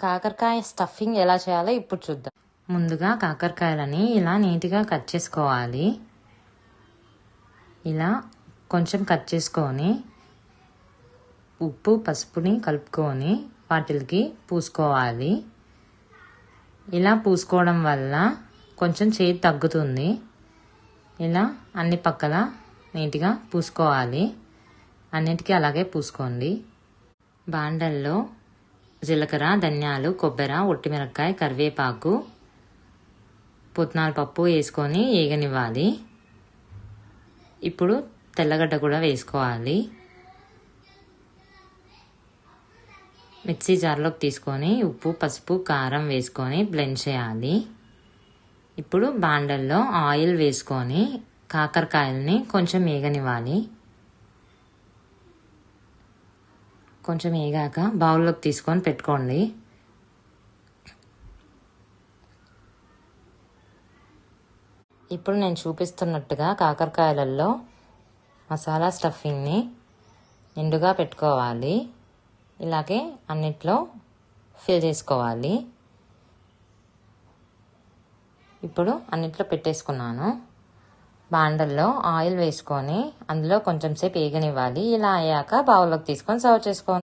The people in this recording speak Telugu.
కాకరకాయ స్టఫింగ్ ఎలా చేయాలో ఇప్పుడు చూద్దాం. ముందుగా కాకరకాయలని ఇలా నీట్గా కట్ చేసుకోవాలి. ఇలా కొంచెం కట్ చేసుకొని ఉప్పు పసుపుని కలుపుకొని వాటికి పూసుకోవాలి. ఇలా పూసుకోవడం వల్ల కొంచెం చేదు తగ్గుతుంది. ఇలా అన్ని పక్కల నీట్గా పూసుకోవాలి. అన్నిటికీ అలాగే పూసుకోండి. బాండల్లో జీలకర్ర, ధనియాలు, కొబ్బరి, ఒట్టిమిరపకాయ, కరివేపాకు, పుట్నాల పప్పు వేసుకొని వేగనివ్వాలి. ఇప్పుడు తెల్లగడ్డ కూడా వేసుకోవాలి. మిక్సీ జార్లోకి తీసుకొని ఉప్పు పసుపు కారం వేసుకొని బ్లెండ్ చేయాలి. ఇప్పుడు బాండల్లో ఆయిల్ వేసుకొని కాకరకాయలని కొంచెం వేగనివ్వాలి. కొంచెం వేగాక బౌల్లోకి తీసుకొని పెట్టుకోండి. ఇప్పుడు నేను చూపిస్తున్నట్టుగా కాకరకాయలలో మసాలా స్టఫింగ్ని నిండుగా పెట్టుకోవాలి. ఇలాగే అన్నిట్లో ఫిల్ చేసుకోవాలి. ఇప్పుడు అన్నిట్లో పెట్టేసుకున్నాను. బాండల్లో ఆయిల్ వేసుకొని అందులో కొంచెం సేపు వేగనివ్వాలి. ఇలా అయ్యాక బౌల్లోకి తీసుకొని సర్వ్ చేసుకోండి.